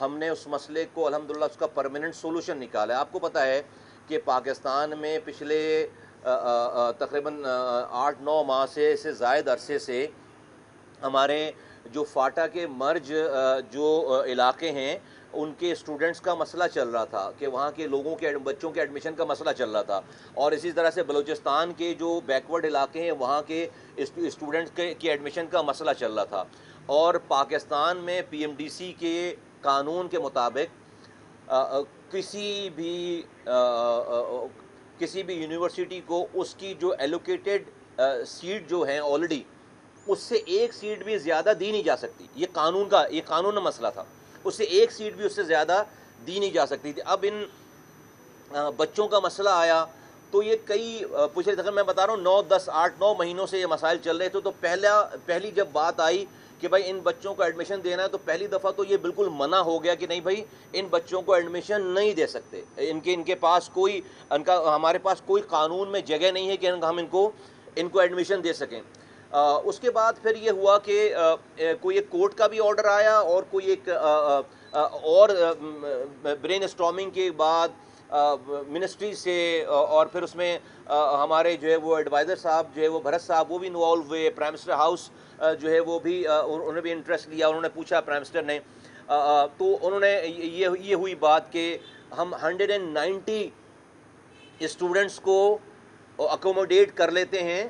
ہم نے اس مسئلے کو الحمدللہ اس کا پرماننٹ سولوشن نکالا ہے. آپ کو پتہ ہے کہ پاکستان میں پچھلے تقریباً 8-9 ماہ سے زائد عرصے سے ہمارے جو فاٹا کے مرج جو علاقے ہیں ان کے اسٹوڈنٹس کا مسئلہ چل رہا تھا کہ وہاں کے لوگوں کے بچوں کے ایڈمیشن کا مسئلہ چل رہا تھا, اور اسی طرح سے بلوچستان کے جو بیکورڈ علاقے ہیں وہاں کے اسٹوڈنٹس کے ایڈمیشن کا مسئلہ چل رہا تھا. اور پاکستان میں PMDC کے قانون کے مطابق کسی بھی یونیورسٹی کو اس کی جو ایلوکیٹڈ سیٹ جو ہیں آلریڈی اس سے ایک سیٹ بھی زیادہ دی نہیں جا سکتی. یہ قانون مسئلہ تھا, اس سے ایک سیٹ بھی اس سے زیادہ دی نہیں جا سکتی تھی. اب ان بچوں کا مسئلہ آیا تو یہ کئی پچھلے تقریباً میں بتا رہا ہوں 8-9 مہینوں سے یہ مسائل چل رہے تھے. تو پہلی جب بات آئی کہ بھائی ان بچوں کو ایڈمیشن دینا ہے تو پہلی دفعہ تو یہ بالکل منع ہو گیا کہ نہیں بھائی ان بچوں کو ایڈمیشن نہیں دے سکتے, ان کے پاس ہمارے پاس کوئی قانون میں جگہ نہیں ہے کہ ہم ان کو ایڈمیشن دے سکیں. اس کے بعد پھر یہ ہوا کہ کوئی ایک کورٹ کا بھی آرڈر آیا اور کوئی ایک اور برین اسٹارمنگ کے بعد منسٹری سے, اور پھر اس میں ہمارے جو ہے وہ ایڈوائزر صاحب جو ہے وہ بھرت صاحب وہ بھی انوالو ہوئے. پرائم منسٹر ہاؤس جو ہے وہ بھی انہوں نے بھی انٹرسٹ لیا, انہوں نے پوچھا پرائم منسٹر نے, تو انہوں نے یہ ہوئی بات کہ ہم 190 اسٹوڈنٹس کو اکوموڈیٹ کر لیتے ہیں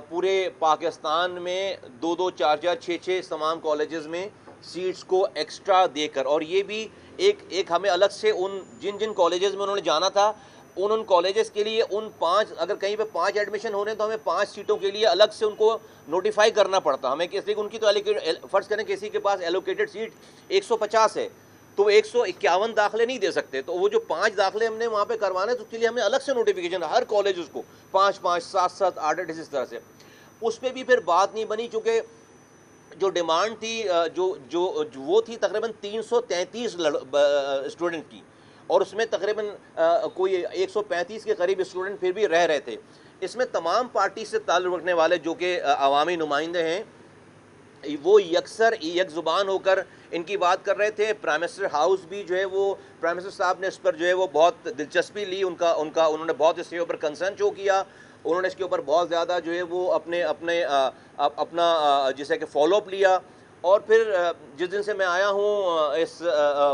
پورے پاکستان میں 2-2, 4-4, 6-6 تمام کالجز میں سیٹس کو ایکسٹرا دے کر. اور یہ بھی ایک ہمیں الگ سے جن کالجز میں انہوں نے جانا تھا ان کالجز کے لیے اگر کہیں پہ 5 ایڈمیشن ہو رہے ہیں تو ہمیں 5 سیٹوں کے لیے الگ سے ان کو نوٹیفائی کرنا پڑتا ہمیں, کہ اس لیے ان کی تو فرض کریں کسی کے پاس ایلوکیٹڈ سیٹ 150 ہے تو 151 داخلے نہیں دے سکتے, تو وہ جو 5 داخلے ہم نے وہاں پہ کروانے تو اس کے لیے ہمیں الگ سے نوٹیفیکیشن ہر کالج اس کو 5-5, 7-7, 8-8 اس طرح سے. اس پہ بھی پھر بات نہیں بنی چونکہ جو ڈیمانڈ تھی وہ تھی تقریباً 333 اسٹوڈنٹ کی, اور اس میں تقریباً کوئی 135 کے قریب اسٹوڈنٹ پھر بھی رہ رہے تھے. اس میں تمام پارٹی سے تعلق رکھنے والے جو کہ عوامی نمائندے ہیں وہ یک زبان ہو کر ان کی بات کر رہے تھے. پرائم منسٹر ہاؤس بھی جو ہے وہ پرائم منسٹر صاحب نے اس پر جو ہے وہ بہت دلچسپی لی, انہوں نے بہت اس کے اوپر کنسرن شو کیا, انہوں نے اس کے اوپر بہت زیادہ جو ہے وہ اپنا جیسے کہ فالو اپ لیا. اور پھر جس دن سے میں آیا ہوں اس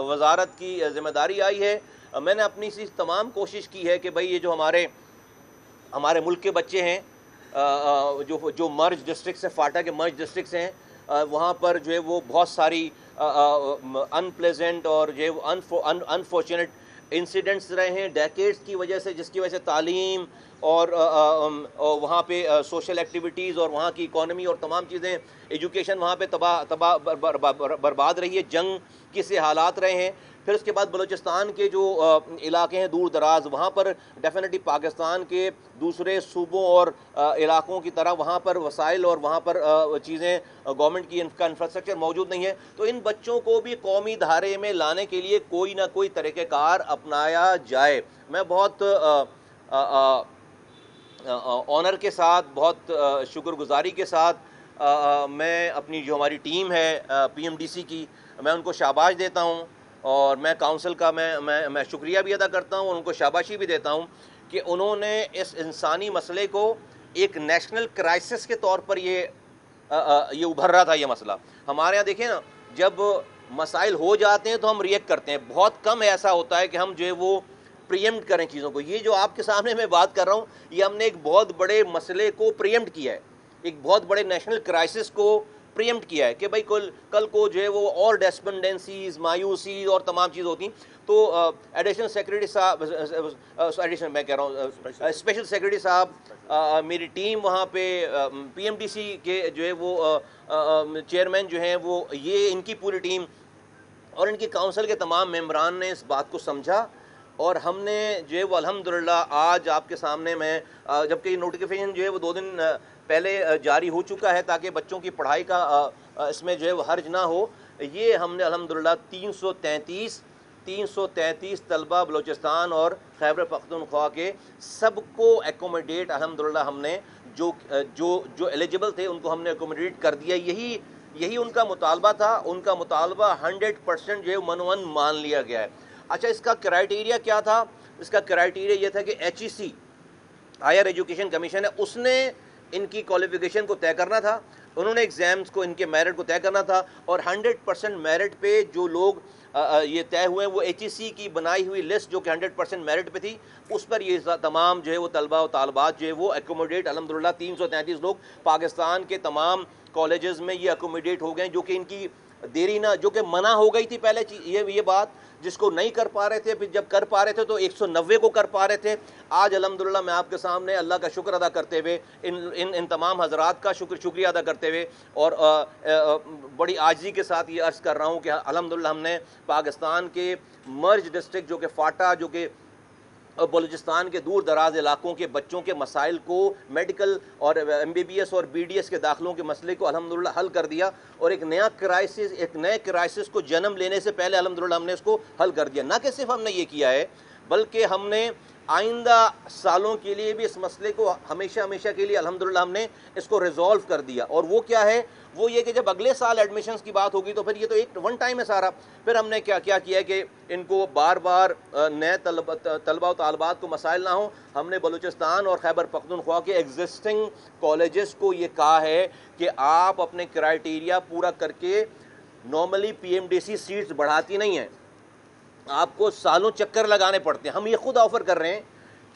وزارت کی ذمہ داری آئی ہے, میں نے اپنی سی تمام کوشش کی ہے کہ بھئی یہ جو ہمارے ملک کے بچے ہیں جو مرج ڈسٹرکٹس ہیں, فاٹا کے مرج ڈسٹرکٹس ہیں, وہاں پر جو ہے وہ بہت ساری انپلیزنٹ اور جو ہے انفارچونیٹ انسیڈنٹس رہے ہیں ڈیکیڈز کی وجہ سے, جس کی وجہ سے تعلیم اور وہاں پہ سوشل ایکٹیویٹیز اور وہاں کی اکانومی اور تمام چیزیں, ایجوکیشن وہاں پہ تباہ برباد رہی ہے, جنگ کے سے حالات رہے ہیں. پھر اس کے بعد بلوچستان کے جو علاقے ہیں دور دراز, وہاں پر ڈیفینیٹلی پاکستان کے دوسرے صوبوں اور علاقوں کی طرح وہاں پر وسائل اور وہاں پر چیزیں گورنمنٹ کی کا انفراسٹرکچر موجود نہیں ہے. تو ان بچوں کو بھی قومی دھارے میں لانے کے لیے کوئی نہ کوئی طریقہ کار اپنایا جائے. میں بہت آنر کے ساتھ, بہت شکر گزاری کے ساتھ میں اپنی جو ہماری ٹیم ہے PMDC کی, میں ان کو شاباش دیتا ہوں, اور میں کاؤنسل کا میں شکریہ بھی ادا کرتا ہوں اور ان کو شاباشی بھی دیتا ہوں کہ انہوں نے اس انسانی مسئلے کو ایک نیشنل کرائسس کے طور پر یہ ابھر رہا تھا یہ مسئلہ. ہمارے یہاں دیکھیں نا, جب مسائل ہو جاتے ہیں تو ہم ریئیکٹ کرتے ہیں, بہت کم ایسا ہوتا ہے کہ ہم جو ہے وہ پریمپٹ کریں چیزوں کو. یہ جو آپ کے سامنے میں بات کر رہا ہوں یہ ہم نے ایک بہت بڑے مسئلے کو پریمپٹ کیا ہے, ایک بہت بڑے نیشنل کرائسس کو پریمپٹ کیا ہے کہ بھائی کل کو جو ہے وہ اور ڈیسپنڈنسیز, مایوسی اور تمام چیز ہوتی. تو ایڈیشنل سیکرٹری صاحب, میں کہہ رہا ہوں اسپیشل سیکرٹری صاحب, میری ٹیم وہاں پہ PMDC کے جو ہے وہ چیئرمین جو ہیں وہ یہ ان کی پوری ٹیم اور ان کی کاؤنسل کے تمام ممبران نے اس بات کو سمجھا, اور ہم نے جو ہے وہ الحمدللہ آج آپ کے سامنے میں, جبکہ یہ نوٹیفیکیشن جو ہے وہ 2 دن پہلے جاری ہو چکا ہے تاکہ بچوں کی پڑھائی کا اس میں جو ہے وہ حرج نہ ہو, یہ ہم نے الحمدللہ 333 طلبہ بلوچستان اور خیبر پختونخوا کے سب کو ایکوموڈیٹ الحمدللہ ہم نے جو ایلیجبل تھے ان کو ہم نے ایکوموڈیٹ کر دیا. یہی یہی ان کا مطالبہ تھا. ان کا مطالبہ 100% جو ہے منون مان لیا گیا ہے. اچھا اس کا کرائٹیریا کیا تھا؟ اس کا کرائٹیریا یہ تھا کہ HEC ہائر ایجوکیشن کمیشن ہے, اس نے ان کی کوالیفیکیشن کو طے کرنا تھا, انہوں نے ایگزامس کو ان کے میرٹ کو طے کرنا تھا, اور 100% میرٹ پہ جو لوگ یہ طے ہوئے ہیں وہ HEC کی بنائی ہوئی لسٹ جو کہ 100% میرٹ پہ تھی, اس پر یہ تمام جو ہے وہ طلبہ و طالبات جو ہے وہ ایکوموڈیٹ الحمدللہ 333 لوگ پاکستان کے تمام کالجز میں یہ ایکوموڈیٹ ہو گئے, جو کہ ان کی دیری نہ, جو کہ منع ہو گئی تھی پہلے یہ بات, جس کو نہیں کر پا رہے تھے, پھر جب کر پا رہے تھے تو 190 کو کر پا رہے تھے. آج الحمدللہ میں آپ کے سامنے اللہ کا شکر ادا کرتے ہوئے ان تمام حضرات کا شکریہ ادا کرتے ہوئے اور بڑی عاجزی کے ساتھ یہ عرض کر رہا ہوں کہ الحمدللہ ہم نے پاکستان کے مرج ڈسٹرکٹ جو کہ فاٹا, جو کہ بلوچستان کے دور دراز علاقوں کے بچوں کے مسائل کو, میڈیکل اور MBBS اور BDS کے داخلوں کے مسئلے کو الحمدللہ حل کر دیا, اور ایک نئے کرائسس کو جنم لینے سے پہلے الحمدللہ ہم نے اس کو حل کر دیا. نہ کہ صرف ہم نے یہ کیا ہے, بلکہ ہم نے آئندہ سالوں کے لیے بھی اس مسئلے کو ہمیشہ کے لیے الحمدللہ ہم نے اس کو ریزولو کر دیا. اور وہ کیا ہے؟ وہ یہ کہ جب اگلے سال ایڈمیشنز کی بات ہوگی تو پھر یہ تو ایک ون ٹائم ہے سارا. پھر ہم نے کیا ہے کہ ان کو بار بار نئے طلبہ و طالبات کو مسائل نہ ہوں, ہم نے بلوچستان اور خیبر پختونخوا کے ایگزسٹنگ کالجز کو یہ کہا ہے کہ آپ اپنے کرائٹیریا پورا کر کے, نارملی PMDC سیٹس بڑھاتی نہیں ہیں, آپ کو سالوں چکر لگانے پڑتے ہیں. ہم یہ خود آفر کر رہے ہیں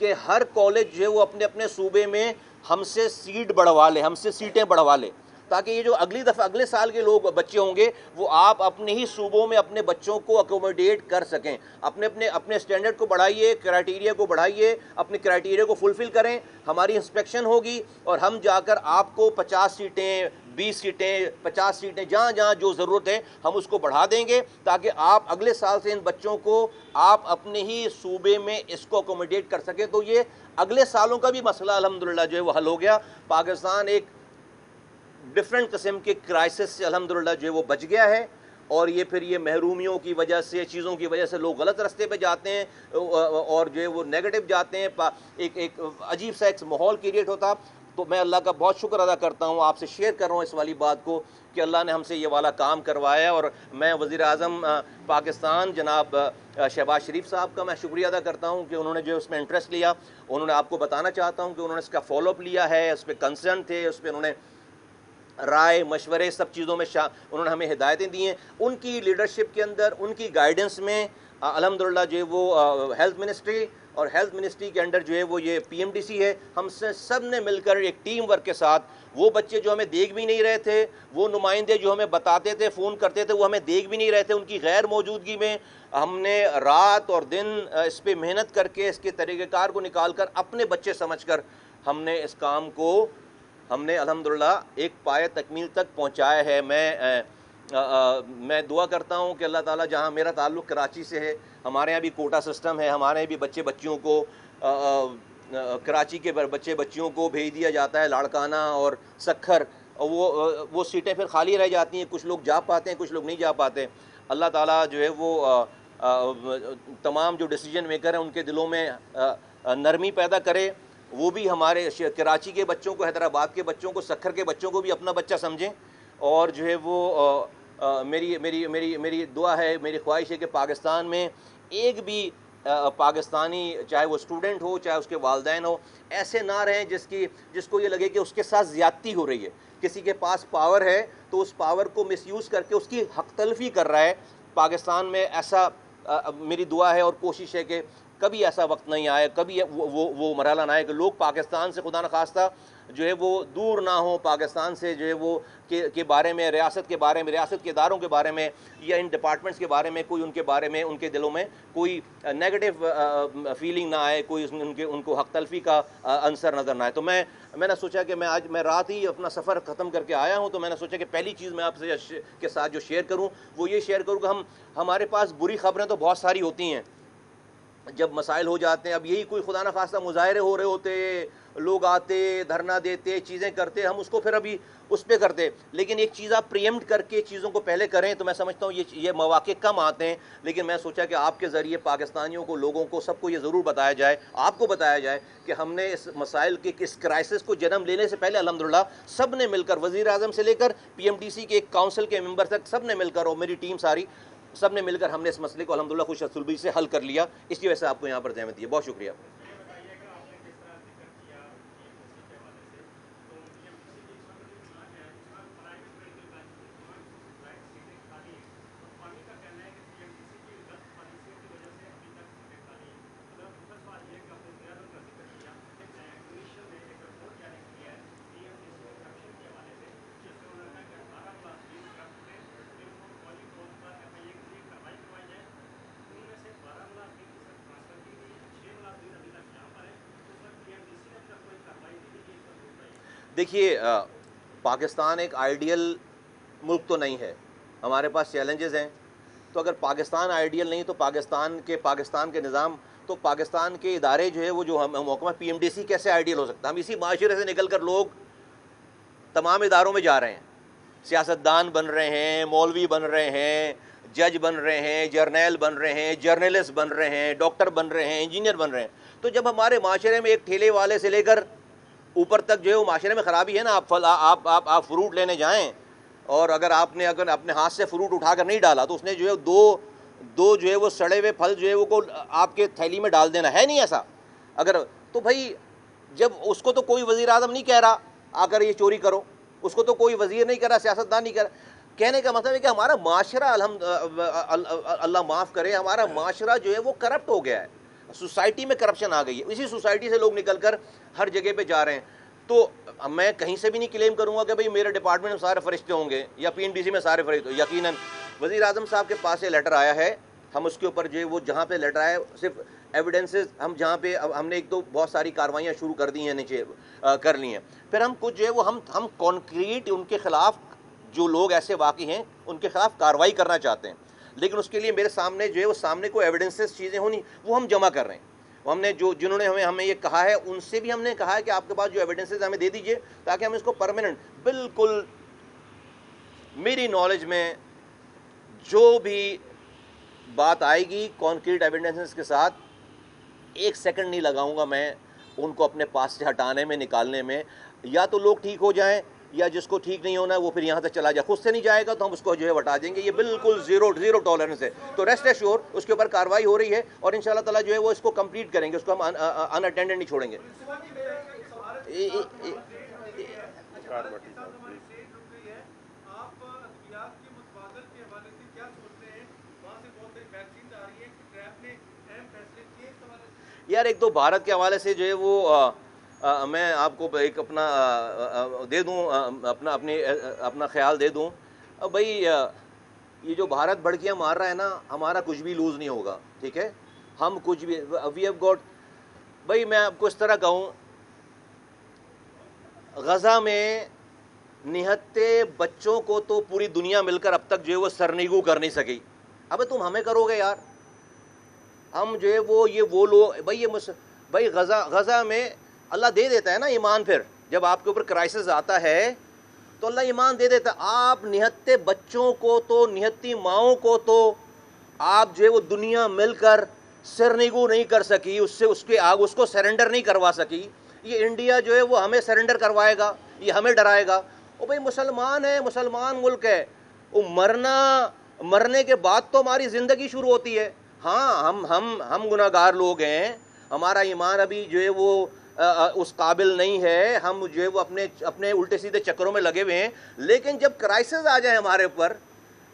کہ ہر کالج جو ہے وہ اپنے اپنے صوبے میں ہم سے سیٹ بڑھوا لے, ہم سے سیٹیں بڑھوا لے, تاکہ یہ جو اگلے سال کے لوگ بچے ہوں گے وہ آپ اپنے ہی صوبوں میں اپنے بچوں کو اکوموڈیٹ کر سکیں. اپنے سٹینڈرڈ کو بڑھائیے, کرائٹیریا کو بڑھائیے, اپنے کرائٹیریا کو فلفل کریں. ہماری انسپیکشن ہوگی اور ہم جا کر آپ کو 50 سیٹیں 20 سیٹیں 50 سیٹیں جہاں جو ضرورت ہے ہم اس کو بڑھا دیں گے, تاکہ آپ اگلے سال سے ان بچوں کو آپ اپنے ہی صوبے میں اس کو اکوموڈیٹ کر سکیں. تو یہ اگلے سالوں کا بھی مسئلہ الحمدللہ جو ہے وہ حل ہو گیا. پاکستان ایک ڈفرینٹ قسم کے کرائسس سے الحمدللہ جو ہے وہ بچ گیا ہے, اور یہ محرومیوں کی وجہ سے, چیزوں کی وجہ سے لوگ غلط راستے پہ جاتے ہیں اور جو ہے وہ نیگیٹو جاتے ہیں, ایک عجیب سا ایک ماحول کریٹ ہوتا. تو میں اللہ کا بہت شکر ادا کرتا ہوں, آپ سے شیئر کر رہا ہوں اس والی بات کو کہ اللہ نے ہم سے یہ والا کام کروایا. اور میں وزیر اعظم پاکستان جناب شہباز شریف صاحب کا میں شکریہ ادا کرتا ہوں کہ انہوں نے جو اس میں انٹرسٹ لیا. انہوں نے, آپ کو بتانا چاہتا ہوں کہ انہوں نے اس کا فالو اپ لیا ہے, اس پہ کنسرن تھے, اس پہ انہوں نے رائے مشورے سب چیزوں میں انہوں نے ہمیں ہدایتیں دی ہیں. ان کی لیڈرشپ کے اندر, ان کی گائیڈنس میں الحمدللہ جو ہے وہ ہیلتھ منسٹری اور ہیلتھ منسٹری کے انڈر جو ہے وہ یہ PMDC ہے, ہم سے سب نے مل کر ایک ٹیم ورک کے ساتھ, وہ بچے جو ہمیں دیکھ بھی نہیں رہے تھے, وہ نمائندے جو ہمیں بتاتے تھے, فون کرتے تھے, وہ ہمیں دیکھ بھی نہیں رہے تھے, ان کی غیر موجودگی میں ہم نے رات اور دن اس پہ محنت کر کے اس کے طریقہ کار کو نکال کر اپنے بچے سمجھ کر ہم نے اس کام کو ہم نے الحمدللہ ایک پایہ تکمیل تک پہنچایا ہے. میں دعا کرتا ہوں کہ اللہ تعالیٰ, جہاں میرا تعلق کراچی سے ہے, ہمارے یہاں بھی کوٹا سسٹم ہے, ہمارے یہاں بھی بچیوں کو کراچی کے بچیوں کو بھیج دیا جاتا ہے لاڑکانہ اور سکھر, وہ سیٹیں پھر خالی رہ جاتی ہیں, کچھ لوگ جا پاتے ہیں, کچھ لوگ نہیں جا پاتے. اللہ تعالیٰ جو ہے وہ تمام جو ڈیسیجن میکر ہیں ان کے دلوں میں نرمی پیدا کرے, وہ بھی ہمارے کراچی کے بچوں کو, حیدرآباد کے بچوں کو, سکھر کے بچوں کو بھی اپنا بچہ سمجھیں. اور جو ہے وہ میری دعا ہے, میری خواہش ہے کہ پاکستان میں ایک بھی پاکستانی, چاہے وہ اسٹوڈنٹ ہو چاہے اس کے والدین ہو, ایسے نہ رہیں جس کو یہ لگے کہ اس کے ساتھ زیادتی ہو رہی ہے. کسی کے پاس پاور ہے تو اس پاور کو مس یوز کر کے اس کی حق تلفی کر رہا ہے. پاکستان میں ایسا میری دعا ہے اور کوشش ہے کہ کبھی ایسا وقت نہیں آئے, کبھی وہ مرحلہ نہ آئے کہ لوگ پاکستان سے خدا نخواستہ جو ہے وہ دور نہ ہوں, پاکستان سے جو ہے وہ کے بارے میں, ریاست کے بارے میں, ریاست کے اداروں کے بارے میں یا ان ڈپارٹمنٹس کے بارے میں کوئی ان کے بارے میں ان کے دلوں میں کوئی نیگیٹو فیلنگ نہ آئے, کوئی ان کو حق تلفی کا عنصر نظر نہ آئے. تو میں نے سوچا کہ میں رات ہی اپنا سفر ختم کر کے آیا ہوں, تو میں نے سوچا کہ پہلی چیز میں آپ سے کے ساتھ جو شیئر کروں وہ یہ شیئر کروں کہ ہمارے پاس بری خبریں تو بہت ساری ہوتی ہیں جب مسائل ہو جاتے ہیں. اب یہی کوئی خدا نخواستہ مظاہرے ہو رہے ہوتے لوگ آتے دھرنا دیتے چیزیں کرتے, ہم اس کو پھر ابھی اس پہ کرتے. لیکن ایک چیز آپ پریمپٹ کر کے چیزوں کو پہلے کریں تو میں سمجھتا ہوں یہ مواقع کم آتے ہیں. لیکن میں سوچا کہ آپ کے ذریعے پاکستانیوں کو, لوگوں کو, سب کو یہ ضرور بتایا جائے, آپ کو بتایا جائے کہ ہم نے اس مسائل کے اس کرائسس کو جنم لینے سے پہلے الحمدللہ سب نے مل کر, وزیر اعظم سے لے کر پی ایم ڈی سی کے ایک کاؤنسل کے ممبر تک سب نے مل کر, اور میری ٹیم ساری, سب نے مل کر ہم نے اس مسئلے کو الحمدللہ خوش اسلوبی سے حل کر لیا. اس کی وجہ سے آپ کو یہاں پر زحمت دی ہے. بہت شکریہ. دیکھیے, پاکستان ایک آئیڈیل ملک تو نہیں ہے, ہمارے پاس چیلنجز ہیں. تو اگر پاکستان آئیڈیل نہیں تو پاکستان کے نظام, تو پاکستان کے ادارے جو ہے وہ جو محکمہ پی ایم ڈی سی کیسے آئیڈیل ہو سکتا ہے؟ ہم اسی معاشرے سے نکل کر لوگ تمام اداروں میں جا رہے ہیں, سیاستدان بن رہے ہیں, مولوی بن رہے ہیں, جج بن رہے ہیں, جرنیل بن رہے ہیں, جرنلسٹ بن رہے ہیں, ڈاکٹر بن رہے ہیں, انجینئر بن رہے ہیں. تو جب ہمارے معاشرے میں ایک ٹھیلے والے سے لے کر اوپر تک جو ہے وہ معاشرے میں خرابی ہے نا, آپ فروٹ لینے جائیں اور اگر اپنے ہاتھ سے فروٹ اٹھا کر نہیں ڈالا تو اس نے جو ہے دو جو ہے وہ سڑے ہوئے پھل جو ہے وہ کو آپ کے تھیلی میں ڈال دینا ہے, نہیں ایسا؟ اگر تو بھائی جب اس کو تو کوئی وزیر اعظم نہیں کہہ رہا آ کر یہ چوری کرو, اس کو تو کوئی وزیر نہیں کہہ رہا, سیاستدان نہیں کہہ رہا. کہنے کا مطلب ہے کہ ہمارا معاشرہ اللہ معاف کرے, ہمارا معاشرہ جو ہے وہ کرپٹ ہو گیا ہے, سوسائٹی میں کرپشن آ گئی ہے. اسی سوسائٹی سے لوگ نکل کر ہر جگہ پہ جا رہے ہیں. تو میں کہیں سے بھی نہیں کلیم کروں گا کہ بھئی میرے ڈپارٹمنٹ میں سارے فرشتے ہوں گے یا پی این ڈی سی میں سارے فرشتے. یقیناً وزیر اعظم صاحب کے پاس یہ لیٹر آیا ہے, ہم اس کے اوپر جو ہے وہ جہاں پہ لیٹر آیا صرف ایویڈنسز ہم جہاں پہ ہم نے ایک تو بہت ساری کاروائیاں شروع کر دی ہیں, نیچے کر لی ہیں. پھر ہم کچھ جو ہے وہ ہم کانکریٹ ان کے خلاف, جو لوگ ایسے واقعی ہیں ان کے خلاف کارروائی کرنا چاہتے ہیں. لیکن اس کے لیے میرے سامنے جو ہے وہ سامنے کو ایویڈنسز چیزیں ہونی وہ ہم جمع کر رہے ہیں. ہم نے جنہوں نے ہمیں یہ کہا ہے ان سے بھی ہم نے کہا ہے کہ آپ کے پاس جو ایویڈنسز ہمیں دے دیجئے تاکہ ہم اس کو پرماننٹ, بالکل میری نالج میں جو بھی بات آئے گی کانکریٹ ایویڈنسز کے ساتھ, 1 سیکنڈ نہیں لگاؤں گا میں ان کو اپنے پاس سے ہٹانے میں, نکالنے میں. یا تو لوگ ٹھیک ہو جائیں یا جس کو ٹھیک نہیں ہونا ہے وہ پھر یہاں تک چلا جائے, خود سے نہیں جائے گا تو ہم اس کو جو ہے ہٹا دیں گے. یہ بالکل زیرو ٹالرنس ہے. تو ریسٹ ایشور اس کے اوپر کارروائی ہو رہی ہے اور انشاءاللہ تعالیٰ جو ہے وہ اس کو کمپلیٹ کریں گے, اس کو ہم ان اٹینڈنٹ نہیں چھوڑیں گے. یار ایک تو بھارت کے حوالے سے جو ہے وہ میں آپ کو ایک اپنا دے دوں, اپنا خیال دے دوں. بھائی یہ جو بھارت بھڑکیاں مار رہا ہے نا, ہمارا کچھ بھی لوز نہیں ہوگا, ٹھیک ہے؟ ہم کچھ بھی وی ہیو گاٹ. بھائی میں آپ کو اس طرح کہوں, غزہ میں نہتے بچوں کو تو پوری دنیا مل کر اب تک جو ہے وہ سرنگو کر نہیں سکی. ابے تم ہمیں کرو گے یار, ہم جو ہے وہ لوگ بھائی غزہ میں اللہ دے دیتا ہے نا ایمان. پھر جب آپ کے اوپر کرائسس آتا ہے تو اللہ ایمان دے دیتا ہے. آپ نہتے بچوں کو تو, نہتی ماؤں کو تو آپ جو ہے وہ دنیا مل کر سرنگو نہیں کر سکی, اس کو سرنڈر نہیں کروا سکی. یہ انڈیا جو ہے وہ ہمیں سرنڈر کروائے گا, یہ ہمیں ڈرائے گا. او بھائی مسلمان ہے, مسلمان ملک ہے, وہ مرنے کے بعد تو ہماری زندگی شروع ہوتی ہے. ہاں ہم گناہ گار لوگ ہیں, ہمارا ایمان ابھی جو ہے وہ اس قابل نہیں ہے, ہم جو ہے وہ اپنے الٹے سیدھے چکروں میں لگے ہوئے ہیں. لیکن جب کرائسس آ جائے ہمارے اوپر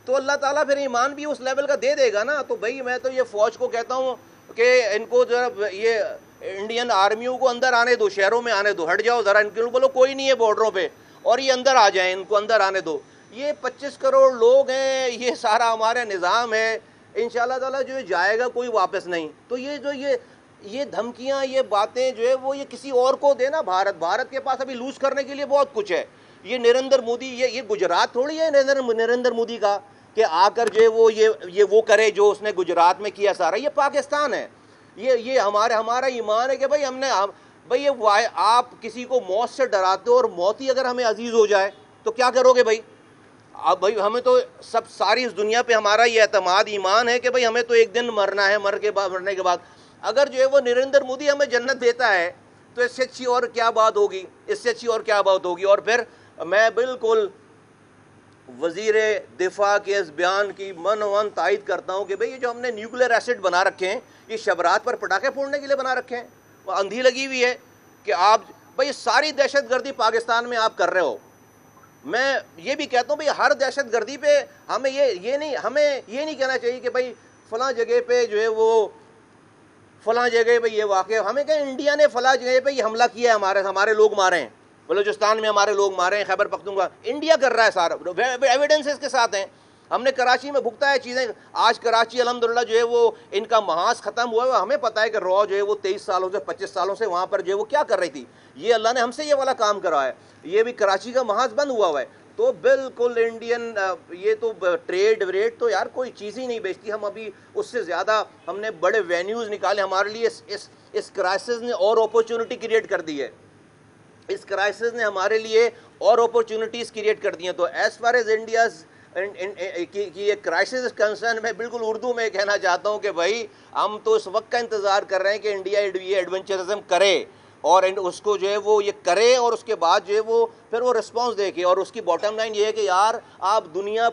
تو اللہ تعالیٰ پھر ایمان بھی اس لیول کا دے دے گا نا. تو بھائی میں تو یہ فوج کو کہتا ہوں کہ ان کو ذرا یہ انڈین آرمیوں کو اندر آنے دو, شہروں میں آنے دو, ہٹ جاؤ ذرا, ان کے بولو کوئی نہیں ہے بارڈروں پہ, اور یہ اندر آ جائیں, ان کو اندر آنے دو. یہ 25 کروڑ لوگ ہیں, یہ سارا ہمارا نظام ہے, انشاءاللہ تعالیٰ جو جائے گا کوئی واپس نہیں. تو یہ دھمکیاں, یہ باتیں جو ہے وہ یہ کسی اور کو دینا. بھارت کے پاس ابھی لوز کرنے کے لیے بہت کچھ ہے. یہ نریندر مودی, یہ گجرات تھوڑی ہے نریندر مودی کا کہ آ کر جو ہے وہ یہ وہ کرے جو اس نے گجرات میں کیا سارا. یہ پاکستان ہے, یہ ہمارا ایمان ہے کہ بھائی بھئی یہ آپ کسی کو موت سے ڈراتے ہو اور موت ہی اگر ہمیں عزیز ہو جائے تو کیا کرو گے بھائی؟ اب بھائی ہمیں تو ساری اس دنیا پہ ہمارا یہ اعتماد ایمان ہے کہ بھائی ہمیں تو ایک دن مرنا ہے، مرنے کے بعد اگر جو ہے وہ نریندر مودی ہمیں جنت دیتا ہے تو اس سے اچھی اور کیا بات ہوگی، اس سے اچھی اور کیا بات ہوگی؟ اور پھر میں بالکل وزیر دفاع کے اس بیان کی تائید کرتا ہوں کہ بھئی یہ جو ہم نے نیوکلیر ایسڈ بنا رکھے ہیں یہ شبرات پر پٹاخے پھوڑنے کے لیے بنا رکھے ہیں، وہ اندھی لگی ہوئی ہے کہ آپ بھئی ساری دہشت گردی پاکستان میں آپ کر رہے ہو۔ میں یہ بھی کہتا ہوں بھئی ہر دہشت گردی پہ ہمیں یہ نہیں کہنا چاہیے کہ بھئی فلاں جگہ پہ جو ہے وہ فلاں جگہ پہ یہ واقعہ، ہمیں کہیں انڈیا نے فلاں جگہ پہ یہ حملہ کیا ہے، ہمارے لوگ مارے ہیں، بلوچستان میں ہمارے لوگ مارے ہیں، خیبر پختونخوا، انڈیا کر رہا ہے سارا، ایویڈنسز کے ساتھ ہیں۔ ہم نے کراچی میں بھگتا ہے چیزیں، آج کراچی الحمدللہ جو ہے وہ ان کا محاذ ختم ہوا ہے، ہمیں پتہ ہے کہ رو جو ہے وہ 23 سالوں سے 25 سالوں سے وہاں پر جو ہے وہ کیا کر رہی تھی، یہ اللہ نے ہم سے یہ والا کام کرا ہے، یہ بھی کراچی کا محاذ بند ہوا ہے۔ تو بالکل انڈین یہ تو ٹریڈ وریڈ تو یار کوئی چیز ہی نہیں بیچتی، ہم ابھی اس سے زیادہ ہم نے بڑے وینیوز نکالے ہمارے لیے، اس کرائسس نے اور اپورچونٹی کریٹ کر دی ہے، اس کرائسس نے ہمارے لیے اور اپورچونٹیز کریٹ کر دی ہیں۔ تو ایز فار ایز انڈیاز کی یہ کرائسس کنسرن، میں بالکل اردو میں کہنا چاہتا ہوں کہ بھائی ہم تو اس وقت کا انتظار کر رہے ہیں کہ انڈیا یہ ایڈونچرزم کرے اور اس کو جو ہے وہ یہ کرے، اور اس کے بعد جو ہے وہ پھر وہ رسپانس دے کے، اور اس کی باٹم لائن یہ ہے کہ یار آپ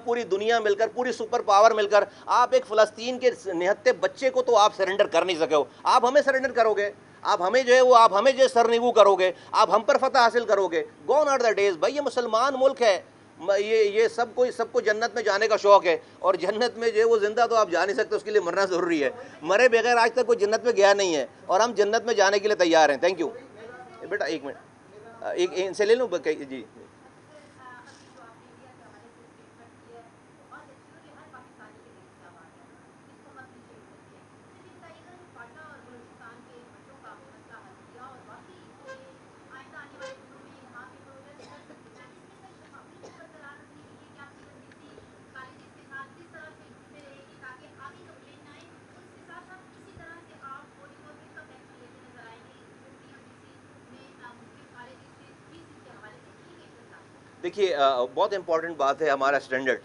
پوری دنیا مل کر، پوری سپر پاور مل کر، آپ ایک فلسطین کے نہتے بچے کو تو آپ سرنڈر کر نہیں سکے ہو، آپ ہمیں سرنڈر کرو گے، آپ ہمیں جو ہے وہ آپ ہمیں جو سرنگو کرو گے، آپ ہم پر فتح حاصل کرو گے، گون آر دا ڈیز۔ بھائی یہ مسلمان ملک ہے، یہ سب کو جنت میں جانے کا شوق ہے، اور جنت میں جو ہے وہ زندہ تو آپ جا نہیں سکتے، اس کے لیے مرنا ضروری ہے، مرے بغیر آج تک کوئی جنت میں گیا نہیں ہے، اور ہم جنت میں جانے کے لیے تیار ہیں۔ تھینک یو بیٹا، ایک منٹ، ایک ان سے لے لوں جی۔ دیکھیے بہت امپورٹنٹ بات ہے ہمارا اسٹینڈرڈ،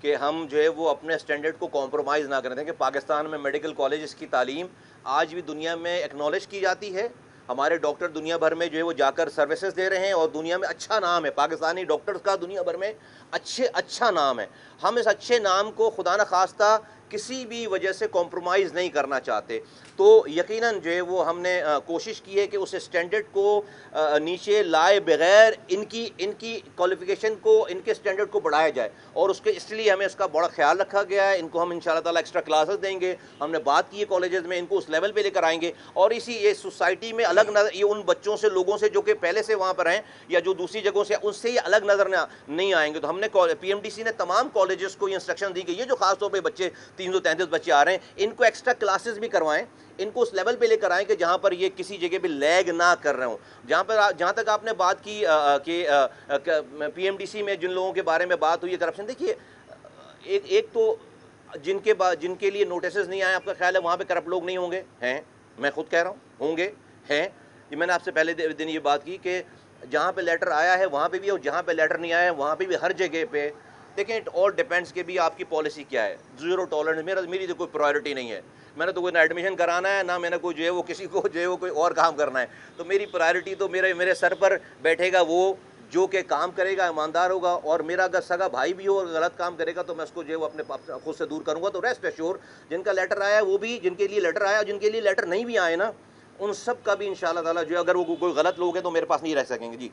کہ ہم جو ہے وہ اپنے اسٹینڈرڈ کو کمپرومائز نہ کریں۔ دیکھیں پاکستان میں میڈیکل کالجز کی تعلیم آج بھی دنیا میں ایکنالج کی جاتی ہے، ہمارے ڈاکٹر دنیا بھر میں جو ہے وہ جا کر سروسز دے رہے ہیں، اور دنیا میں اچھا نام ہے پاکستانی ڈاکٹرز کا، دنیا بھر میں اچھا نام ہے۔ ہم اس اچھے نام کو خدا نخواستہ کسی بھی وجہ سے کمپرومائز نہیں کرنا چاہتے، تو یقیناً جو ہے وہ ہم نے کوشش کی ہے کہ اس اسٹینڈرڈ کو نیچے لائے بغیر ان کی کوالیفیکیشن کو، ان کے اسٹینڈرڈ کو بڑھایا جائے، اور اس لیے ہمیں اس کا بڑا خیال رکھا گیا ہے۔ ان کو ہم انشاءاللہ تعالیٰ ایکسٹرا کلاسز دیں گے، ہم نے بات کی ہے کالجز میں، ان کو اس لیول پہ لے کر آئیں گے، اور یہ سوسائٹی میں الگ نظر، یہ ان بچوں سے، لوگوں سے جو کہ پہلے سے وہاں پر ہیں یا جو دوسری جگہوں سے، ان سے یہ الگ نظر نہیں آئیں گے۔ تو ہم نے پی ایم ڈی سی نے تمام کالجز کو یہ انسٹرکشن دی کہ یہ جو خاص طور پہ بچے 333 بچے آ رہے ہیں، ان کو ایکسٹرا کلاسز بھی کروائیں، ان کو اس لیول پہ لے کر آئیں کہ جہاں پر یہ کسی جگہ پہ لیگ نہ کر رہے ہوں۔ جہاں تک آپ نے بات کی کہ پی ایم ڈی سی میں جن لوگوں کے بارے میں بات ہوئی ہے کرپشن، دیکھیے ایک تو جن کے لیے نوٹسز نہیں آئے، آپ کا خیال ہے وہاں پہ کرپٹ لوگ نہیں ہوں گے؟ ہیں، میں خود کہہ رہا ہوں گے، ہیں۔ یہ میں نے آپ سے پہلے دن یہ بات کی کہ جہاں پہ لیٹر آیا ہے وہاں پہ بھی، اور جہاں پہ لیٹر نہیں آیا ہے وہاں پہ بھی، ہر جگہ پہ دیکھیں اٹ آل ڈیپینڈس کہ بھی آپ کی پالیسی کیا ہے۔ زیرو ٹالرنس میری تو کوئی پرائرٹی نہیں ہے، میں نے تو کوئی نہ ایڈمیشن کرانا ہے، نہ میں نے کوئی جو ہے وہ کسی کو جو ہے وہ کوئی اور کام کرنا ہے، تو میری پرائرٹی تو میرے سر پر بیٹھے گا وہ جو کہ کام کرے گا، ایماندار ہوگا، اور میرا اگر سگا بھائی بھی ہو اور غلط کام کرے گا تو میں اس کو جو ہے وہ اپنے خود سے دور کروں گا۔ تو ریسٹ ایشور جن کا لیٹر آیا ہے وہ بھی، جن کے لیے لیٹر آیا، اور جن کے لیے لیٹر نہیں بھی آئے نا، ان سب کا بھی انشاءاللہ تعالیٰ جو ہے اگر وہ کوئی غلط لوگ ہیں تو میرے پاس نہیں رہ سکیں گے۔ جی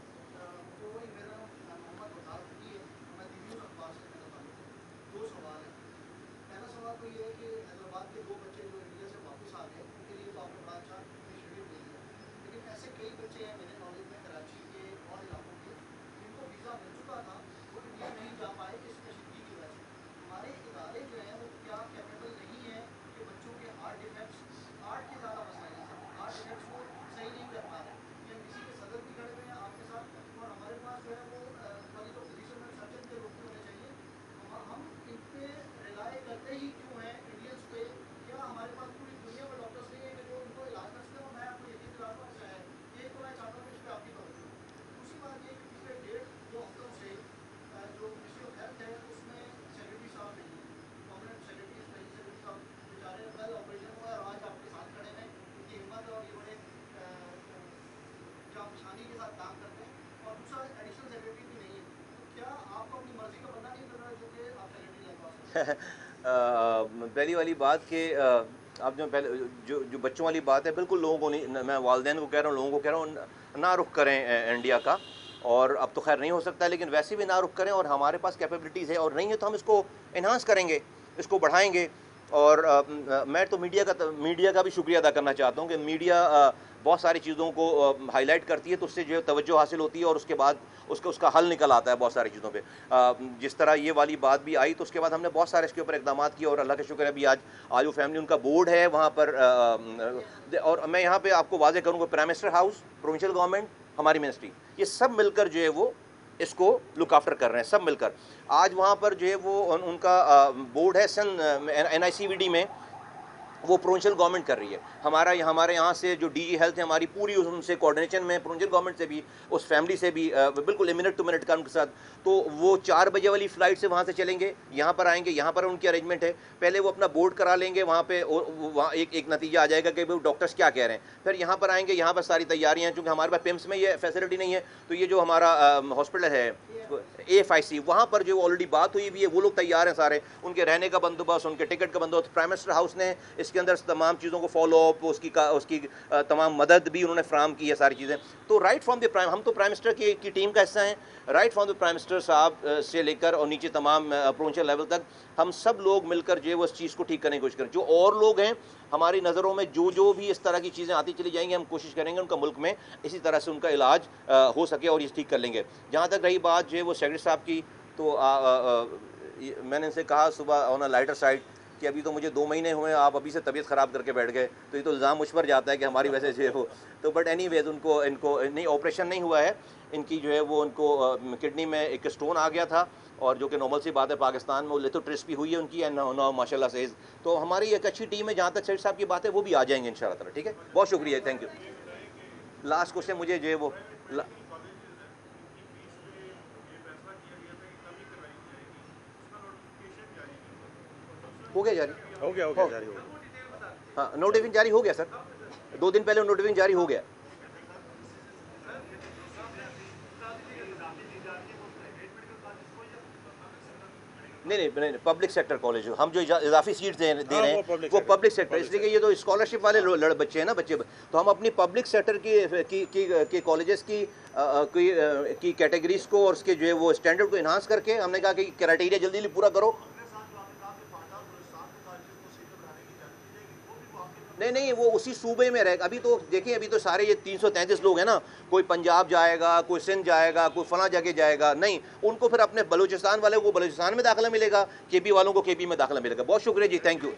پہلی والی بات کہ آپ جو پہلے جو بچوں والی بات ہے، بالکل لوگوں کو نہیں، میں والدین کو کہہ رہا ہوں، لوگوں کو کہہ رہا ہوں نہ رخ کریں انڈیا کا، اور اب تو خیر نہیں ہو سکتا، لیکن ویسے بھی نہ رخ کریں، اور ہمارے پاس کیپیبلٹیز ہے، اور نہیں ہے تو ہم اس کو انہانس کریں گے، اس کو بڑھائیں گے. اور میں تو میڈیا کا بھی شکریہ ادا کرنا چاہتا ہوں کہ میڈیا بہت ساری چیزوں کو ہائی لائٹ کرتی ہے، تو اس سے جو توجہ حاصل ہوتی ہے، اور اس کے بعد اس کا حل نکل آتا ہے بہت ساری چیزوں پہ. جس طرح یہ والی بات بھی آئی، تو اس کے بعد ہم نے بہت سارے اس کے اوپر اقدامات کیے، اور اللہ کا شکر ہے ابھی آج وہ فیملی، ان کا بورڈ ہے وہاں پر. اور میں یہاں پہ آپ کو واضح کروں گا، prime minister house, provincial government, ہماری منسٹری، یہ سب مل کر جو ہے وہ اس کو لک آفٹر کر رہے ہیں، سب مل کر. آج وہاں پر جو ہے وہ ان کا بورڈ ہے NICVD میں، وہ پروونشل گورنمنٹ کر رہی ہے. ہمارے یہاں سے جو DG ہیلتھ ہے ہماری پوری ان سے کوآرڈینیشن میں، پروونشل گورنمنٹ سے بھی، اس فیملی سے بھی بالکل منٹ ٹو منٹ کا ان کے ساتھ. تو وہ 4 بجے والی فلائٹ سے وہاں سے چلیں گے، یہاں پر آئیں گے، یہاں پر ان کی ارینجمنٹ ہے. پہلے وہ اپنا بورڈ کرا لیں گے وہاں پہ، وہاں ایک نتیجہ آ جائے گا کہ ڈاکٹرس کیا کہہ رہے ہیں. پھر یہاں پر آئیں گے، یہاں پر ساری تیاریاں ہیں، چونکہ ہمارے پاس PIMS میں یہ فیسلٹی نہیں ہے، تو یہ جو ہمارا ہاسپٹل ہے AFIC، وہاں پر جو آلریڈی بات ہوئی ہوئی ہے، وہ لوگ تیار ہیں سارے، ان کے رہنے کا بندوبست، ان کے ٹکٹ کا بندوبست. پرائم منسٹر ہاؤس نے اس کے اندر تمام چیزوں کو فالو اپ، اس کی تمام مدد بھی انہوں نے فراہم کی ہے، ساری چیزیں. تو رائٹ فرام دی پرائم، ہم تو پرائم منسٹر کی ٹیم کا حصہ ہیں، right from the prime minister صاحب سے لے کر اور نیچے تمام پروونشل لیول تک، ہم سب لوگ مل کر جو ہے وہ اس چیز کو ٹھیک کرنے کی کوشش کریں. جو اور لوگ ہیں ہماری نظروں میں، جو بھی اس طرح کی چیزیں آتی چلی جائیں گی، ہم کوشش کریں گے ان کا ملک میں اسی طرح سے ان کا علاج ہو سکے اور یہ ٹھیک کر لیں گے. جہاں تک رہی بات جو ہے وہ سیکرٹری صاحب کی، تو میں نے ان سے کہا صبح آن اے لائٹر سائڈ کہ ابھی تو مجھے 2 مہینے ہوئے ہیں، آپ ابھی سے طبیعت خراب کر کے بیٹھ گئے، تو یہ تو الزام مجھ پر جاتا ہے کہ ہماری وجہ سے ہو. تو بٹ اینی ویز ان کو نہیں، آپریشن نہیں ہوا ہے ان کی، جو ہے وہ ان کو کڈنی میں ایک اسٹون آ گیا تھا، اور جو کہ نارمل سی بات ہے پاکستان میں، وہ لیتھوٹریسپی ہوئی ہے ان کی، اینڈ ناؤ ماشاء اللہ سے. تو ہماری ایک اچھی ٹیم ہے. جہاں تک سیٹ صاحب کی بات ہے وہ بھی آ جائیں گے ان شاء اللہ تعالیٰ. ٹھیک ہے، بہت شکریہ، تھینک یو. لاسٹ کوشچن مجھے جو ہے وہ ہو گیا جاری، ہو گیا جاری ہو گیا. ہاں نوٹیفکیشن جاری ہو گیا سر، 2 دن پہلے نوٹیفکیشن جاری ہو گیا. نہیں، پبلک سیکٹر کالج، ہم جو اضافی سیٹ دے رہے ہیں وہ پبلک سیکٹر، اس لیے کہ یہ تو اسکالرشپ والے بچے ہیں نا، تو ہم اپنی پبلک سیکٹر کی کالجز کی کیٹیگریز کو اور اس کے جو ہے وہ اسٹینڈرڈ کو انہانس کر کے، ہم نے کہا کہ کرائٹیریا جلدی پورا کرو. نہیں، وہ اسی صوبے میں رہے گا. ابھی تو دیکھیں، ابھی تو سارے یہ 333 لوگ ہیں نا، کوئی پنجاب جائے گا، کوئی سندھ جائے گا، کوئی فلاں جگہ جائے گا. نہیں، ان کو پھر اپنے بلوچستان والے کو بلوچستان میں داخلہ ملے گا، KP والوں کو KP میں داخلہ ملے گا. بہت شکریہ جی، تھینک یو.